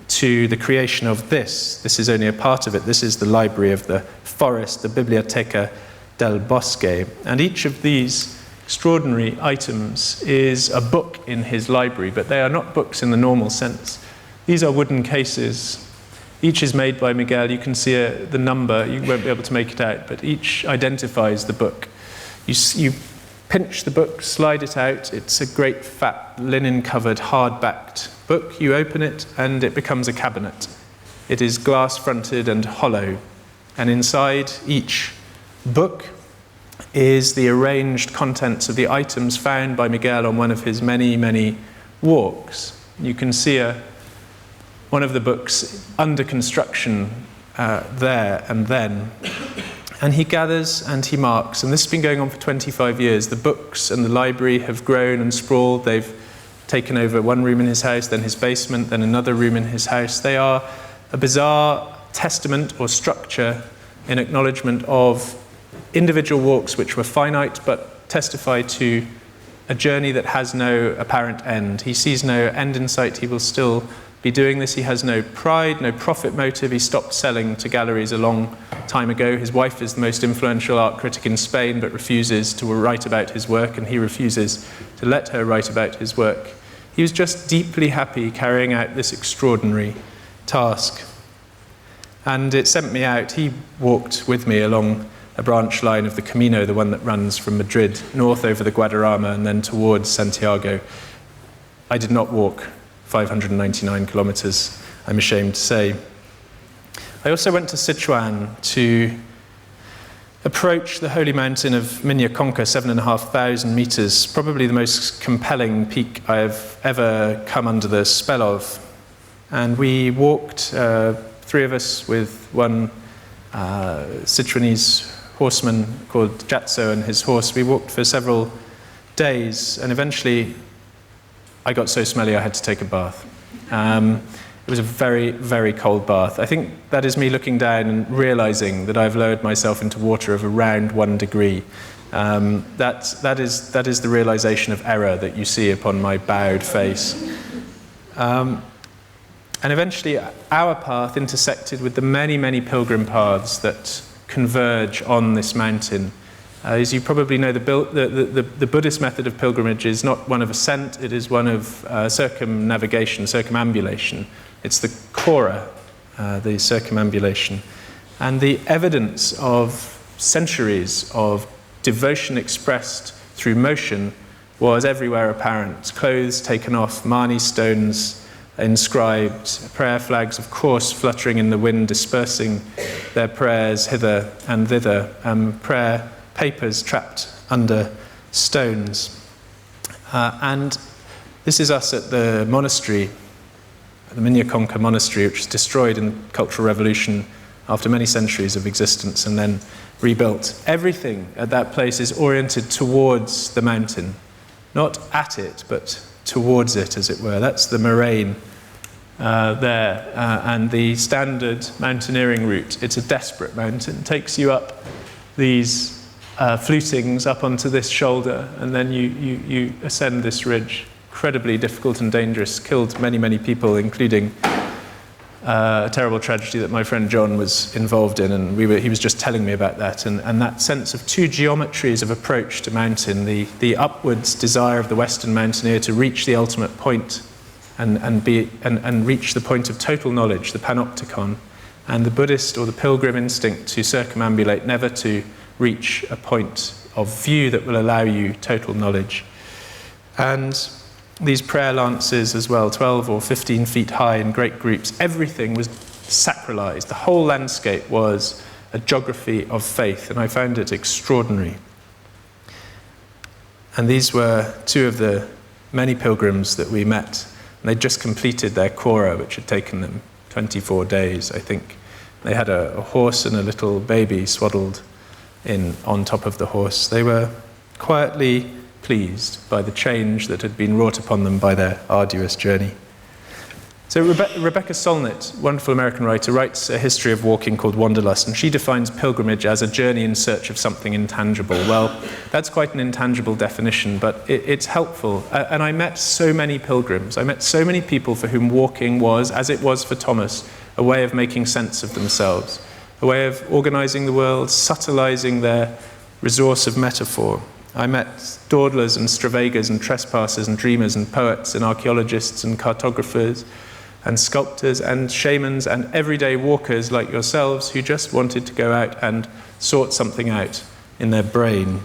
to the creation of this. This is only a part of it. This is the library of the forest, the Biblioteca del Bosque. And each of these extraordinary items is a book in his library, but they are not books in the normal sense. These are wooden cases. Each is made by Miguel. You can see the number. You won't be able to make it out, but each identifies the book. You pinch the book, slide it out. It's a great, fat, linen-covered, hard-backed book. You open it, and it becomes a cabinet. It is glass-fronted and hollow. And inside each book is the arranged contents of the items found by Miguel on one of his many, many walks. You can see one of the books under construction there and then. And he gathers and he marks, and this has been going on for 25 years. The books and the library have grown and sprawled. They've taken over one room in his house, then his basement, then another room in his house. They are a bizarre testament or structure in acknowledgement of individual walks which were finite but testify to a journey that has no apparent end. He sees no end in sight. He will still be doing this. He has no pride, no profit motive. He stopped selling to galleries a long time ago. His wife is the most influential art critic in Spain, but refuses to write about his work, and he refuses to let her write about his work. He was just deeply happy carrying out this extraordinary task. And it sent me out. He walked with me along a branch line of the Camino, the one that runs from Madrid north over the Guadarrama and then towards Santiago. I did not walk 599 kilometers, I'm ashamed to say. I also went to Sichuan to approach the holy mountain of Minya Konka, 7,500 meters, probably the most compelling peak I have ever come under the spell of. And we walked, three of us with one Sichuanese horseman called Jatso and his horse. We walked for several days, and eventually I got so smelly I had to take a bath. It was a very, very cold bath. I think that is me looking down and realizing that I've lowered myself into water of around 1 degree. That is the realization of error that you see upon my bowed face. And eventually our path intersected with the many, many pilgrim paths that converge on this mountain. As you probably know, the Buddhist method of pilgrimage is not one of ascent, it is one of circumnavigation, circumambulation. It's the kora, the circumambulation. And the evidence of centuries of devotion expressed through motion was everywhere apparent. Clothes taken off, mani stones inscribed, prayer flags, of course, fluttering in the wind, dispersing their prayers hither and thither, prayer papers trapped under stones. And this is us at the monastery, the Minyakonka monastery, which was destroyed in the Cultural Revolution after many centuries of existence and then rebuilt. Everything at that place is oriented towards the mountain, not at it, but towards it, as it were. That's the moraine there, and the standard mountaineering route. It's a desperate mountain. It takes you up these flutings up onto this shoulder, and then you ascend this ridge. Incredibly difficult and dangerous. Killed many, many people, including a terrible tragedy that my friend John was involved in, and he was just telling me about that. And that sense of two geometries of approach to mountain, the upwards desire of the Western mountaineer to reach the ultimate point and reach the point of total knowledge, the panopticon, and the Buddhist or the pilgrim instinct to circumambulate, never to reach a point of view that will allow you total knowledge. And these prayer lances as well, 12 or 15 feet high in great groups, everything was sacralized. The whole landscape was a geography of faith, and I found it extraordinary. And these were two of the many pilgrims that we met. And they'd just completed their kora, which had taken them 24 days, I think. They had a horse and a little baby swaddled on top of the horse. They were quietly pleased by the change that had been wrought upon them by their arduous journey. So Rebecca Solnit, wonderful American writer, writes a history of walking called Wanderlust, and she defines pilgrimage as a journey in search of something intangible. Well, that's quite an intangible definition, but it's helpful. And I met so many pilgrims. I met so many people for whom walking was, as it was for Thomas, a way of making sense of themselves, a way of organizing the world, subtilizing their resource of metaphor. I met dawdlers and stravagas and trespassers and dreamers and poets and archaeologists and cartographers and sculptors and shamans and everyday walkers like yourselves who just wanted to go out and sort something out in their brain.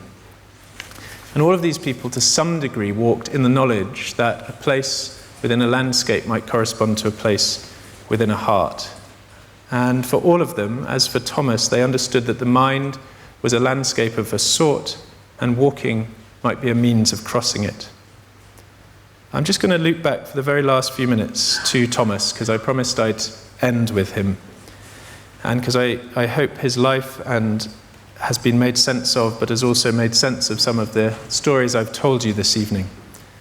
And all of these people, to some degree, walked in the knowledge that a place within a landscape might correspond to a place within a heart. And for all of them, as for Thomas, they understood that the mind was a landscape of a sort, and walking might be a means of crossing it. I'm just going to loop back for the very last few minutes to Thomas, because I promised I'd end with him. And because I hope his life has been made sense of, but has also made sense of some of the stories I've told you this evening.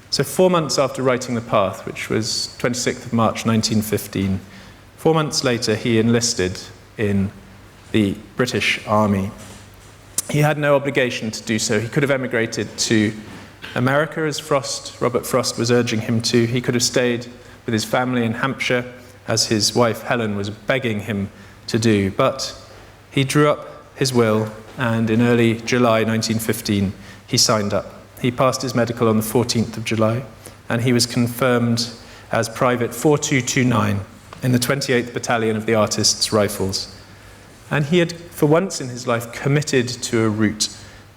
So 4 months after writing The Path, which was 26th of March 1915, 4 months later he enlisted in the British Army. He had no obligation to do so. He could have emigrated to America, as Robert Frost was urging him to. He could have stayed with his family in Hampshire, as his wife Helen was begging him to do. But he drew up his will, and in early July 1915, he signed up. He passed his medical on the 14th of July, and he was confirmed as Private 4229 in the 28th Battalion of the Artists' Rifles. And he had, for once in his life, committed to a route.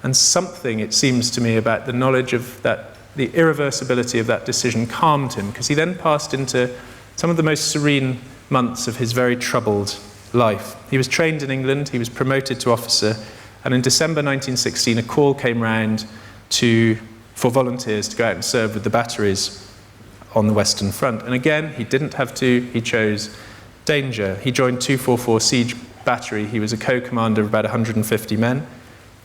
And something, it seems to me, about the knowledge of that, the irreversibility of that decision calmed him, because he then passed into some of the most serene months of his very troubled life. He was trained in England, he was promoted to officer, and in December 1916 a call came round for volunteers to go out and serve with the batteries on the Western Front. And again, he didn't have to, he chose danger. He joined 244 Siege Battery. He was a co-commander of about 150 men.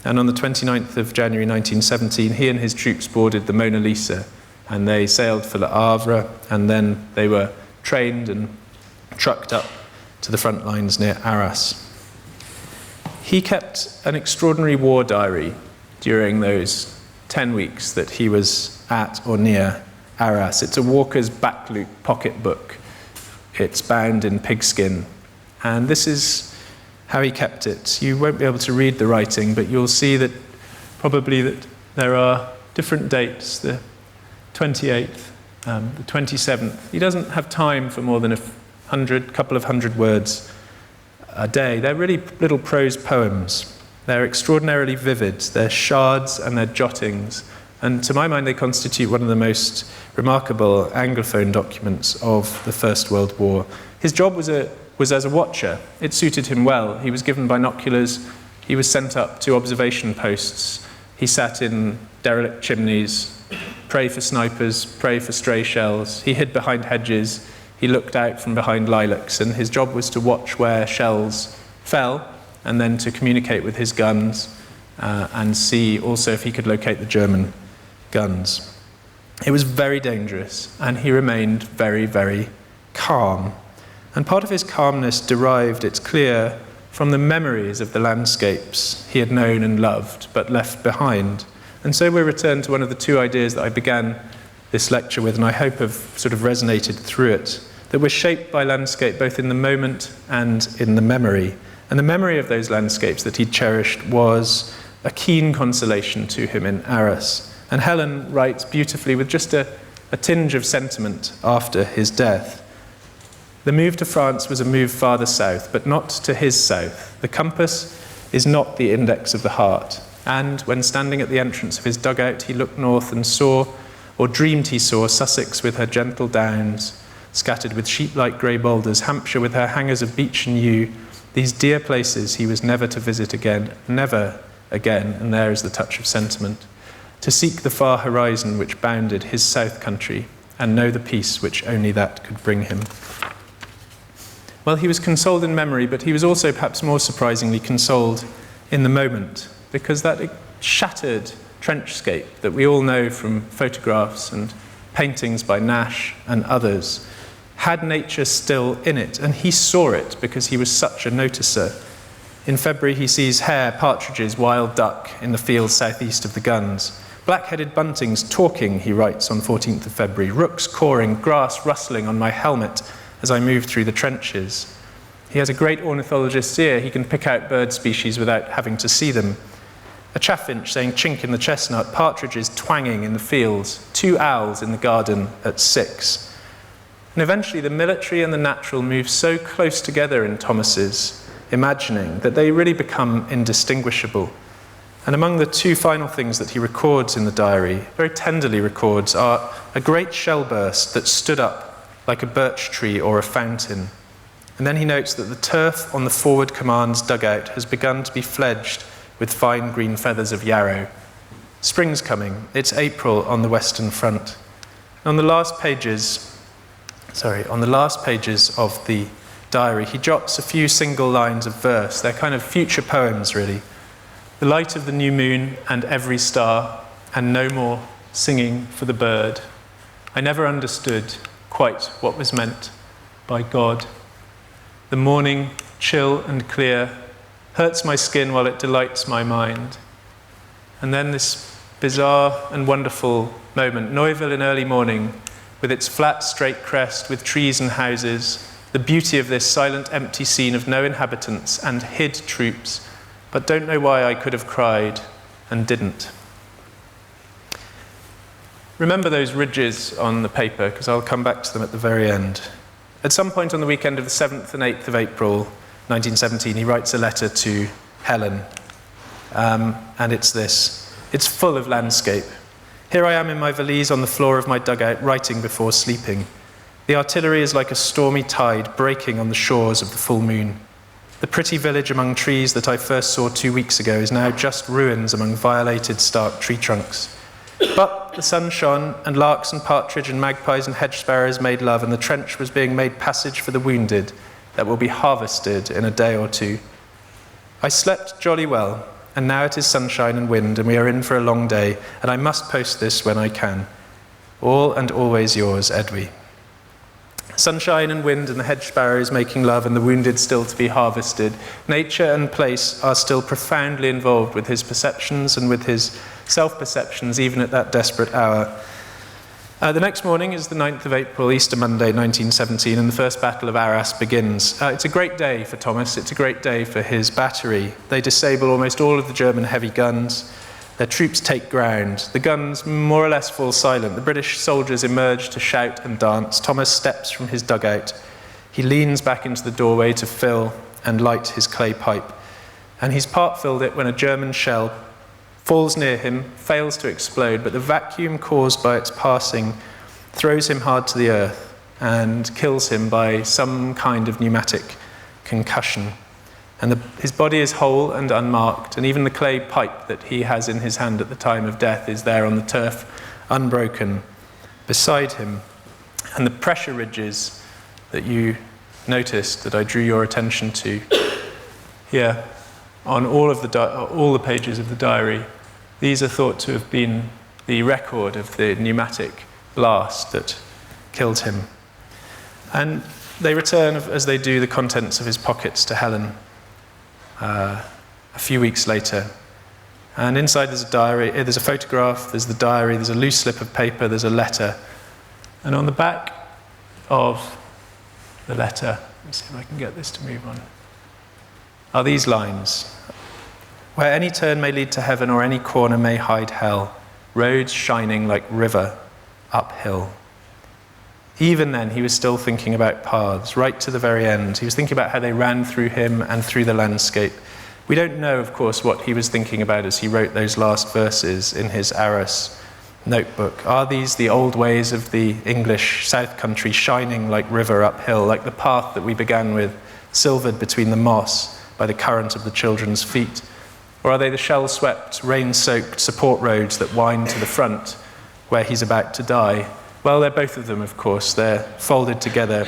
And on the 29th of January 1917, he and his troops boarded the Mona Lisa, and they sailed for Le Havre, and then they were trained and trucked up to the front lines near Arras. He kept an extraordinary war diary, during those 10 weeks that he was at or near Arras. It's a walker's back loop pocketbook. It's bound in pigskin. And this is how he kept it. You won't be able to read the writing, but you'll see that probably that there are different dates, the 28th, the 27th. He doesn't have time for more than a couple of hundred words a day. They're really little prose poems. They're extraordinarily vivid. They're shards and they're jottings. And to my mind, they constitute one of the most remarkable Anglophone documents of the First World War. His job was as a watcher. It suited him well. He was given binoculars. He was sent up to observation posts. He sat in derelict chimneys, pray for snipers, pray for stray shells. He hid behind hedges. He looked out from behind lilacs, and his job was to watch where shells fell and then to communicate with his guns and see also if he could locate the German guns. It was very dangerous, and he remained very, very calm. And part of his calmness derived, it's clear, from the memories of the landscapes he had known and loved, but left behind. And so we return to one of the two ideas that I began this lecture with, and I hope have sort of resonated through it, that we're shaped by landscape both in the moment and in the memory. And the memory of those landscapes that he cherished was a keen consolation to him in Arras. And Helen writes beautifully with just a tinge of sentiment after his death. The move to France was a move farther south, but not to his south. The compass is not the index of the heart. And when standing at the entrance of his dugout, he looked north and saw, or dreamed he saw, Sussex with her gentle downs, scattered with sheep-like grey boulders, Hampshire with her hangers of beech and yew, these dear places he was never to visit again, never again, and there is the touch of sentiment, to seek the far horizon which bounded his south country, and know the peace which only that could bring him. Well, he was consoled in memory, but he was also perhaps more surprisingly consoled in the moment, because that shattered trenchscape that we all know from photographs and paintings by Nash and others had nature still in it, and he saw it because he was such a noticer. In February, he sees hare, partridges, wild duck in the fields southeast of the guns. Black-headed buntings talking, he writes on 14th of February, rooks cawing, grass rustling on my helmet as I move through the trenches. He has a great ornithologist's ear. He can pick out bird species without having to see them. A chaffinch saying chink in the chestnut, partridges twanging in the fields, 2 owls in the garden at 6. And eventually the military and the natural move so close together in Thomas's imagining that they really become indistinguishable. And among the 2 final things that he records in the diary, very tenderly records, are a great shell burst that stood up like a birch tree or a fountain. And then he notes that the turf on the forward command's dugout has begun to be fledged with fine green feathers of yarrow. Spring's coming. It's April on the Western Front. On the last pages of the diary, he jots a few single lines of verse. They're kind of future poems, really. The light of the new moon and every star, and no more singing for the bird. I never understood quite what was meant by God. The morning, chill and clear, hurts my skin while it delights my mind. And then this bizarre and wonderful moment, Neuville in early morning, with its flat, straight crest, with trees and houses, the beauty of this silent, empty scene of no inhabitants and hid troops, but don't know why I could have cried and didn't. Remember those ridges on the paper, because I'll come back to them at the very end. At some point on the weekend of the 7th and 8th of April, 1917, he writes a letter to Helen, and it's this. It's full of landscape. Here I am in my valise on the floor of my dugout, writing before sleeping. The artillery is like a stormy tide breaking on the shores of the full moon. The pretty village among trees that I first saw 2 weeks ago is now just ruins among violated, stark tree trunks. But the sun shone, and larks and partridge and magpies and hedge sparrows made love, and the trench was being made passage for the wounded that will be harvested in a day or 2. I slept jolly well, and now it is sunshine and wind, and we are in for a long day, and I must post this when I can. All and always yours, Edwy. Sunshine and wind and the hedge sparrows making love and the wounded still to be harvested. Nature and place are still profoundly involved with his perceptions and with his self-perceptions, even at that desperate hour. The next morning is the 9th of April, Easter Monday, 1917, and the First Battle of Arras begins. It's a great day for Thomas. It's a great day for his battery. They disable almost all of the German heavy guns. Their troops take ground. The guns more or less fall silent. The British soldiers emerge to shout and dance. Thomas steps from his dugout. He leans back into the doorway to fill and light his clay pipe. And he's part-filled it when a German shell falls near him, fails to explode, but the vacuum caused by its passing throws him hard to the earth and kills him by some kind of pneumatic concussion. And his body is whole and unmarked, and even the clay pipe that he has in his hand at the time of death is there on the turf, unbroken, beside him. And the pressure ridges that you noticed, that I drew your attention to, here, on all the pages of the diary, these are thought to have been the record of the pneumatic blast that killed him. And they return, as they do, the contents of his pockets to Helen a few weeks later. And inside there's a diary, there's a photograph, there's the diary, there's a loose slip of paper, there's a letter. And on the back of the letter, let's see if I can get this to move on, are these lines. Where any turn may lead to heaven or any corner may hide hell, roads shining like river uphill. Even then, he was still thinking about paths, right to the very end. He was thinking about how they ran through him and through the landscape. We don't know, of course, what he was thinking about as he wrote those last verses in his Arras notebook. Are these the old ways of the English South Country, shining like river uphill, like the path that we began with, silvered between the moss by the current of the children's feet? Or are they the shell-swept, rain-soaked support roads that wind to the front, where he's about to die? Well, they're both of them, of course. They're folded together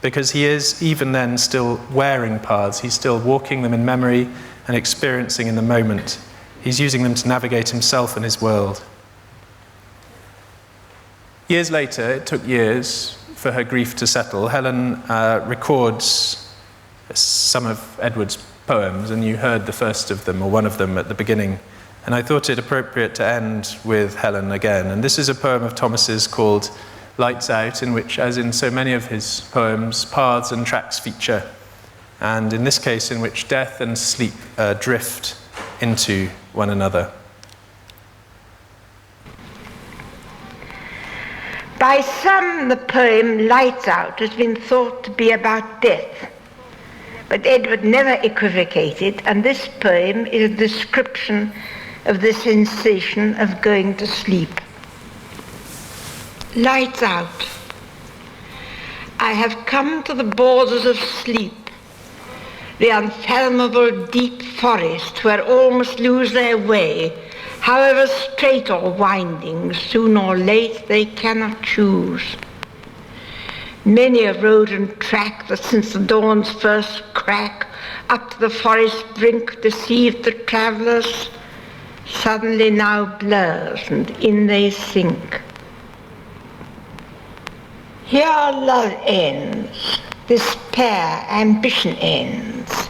because he is, even then, still wearing paths. He's still walking them in memory and experiencing in the moment. He's using them to navigate himself and his world. Years later, it took years for her grief to settle, Helen records some of Edward's poems, and you heard the first of them, or one of them, at the beginning. And I thought it appropriate to end with Helen again. And this is a poem of Thomas's called Lights Out, in which, as in so many of his poems, paths and tracks feature. And in this case, in which death and sleep drift into one another. By some, the poem Lights Out has been thought to be about death. But Edward never equivocated, and this poem is a description of the sensation of going to sleep. Lights out. I have come to the borders of sleep, the unfathomable deep forest where all must lose their way, however straight or winding, soon or late they cannot choose. Many a road and track that since the dawn's first crack up to the forest brink deceived the travellers, suddenly now blurs, and in they sink. Here love ends, despair, ambition ends.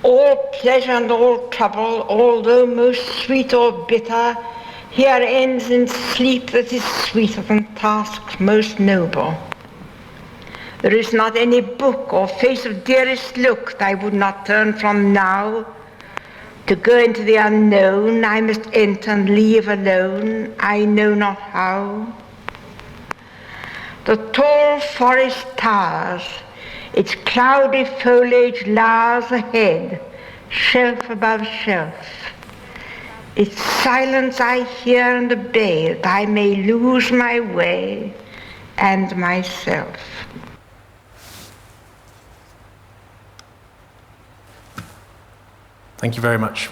All pleasure and all trouble, although most sweet or bitter, here ends in sleep that is sweeter than tasks most noble. There is not any book or face of dearest look that I would not turn from now. To go into the unknown, I must enter and leave alone, I know not how. The tall forest towers, its cloudy foliage lowers ahead, shelf above shelf. Its silence I hear and obey, that I may lose my way and myself. Thank you very much.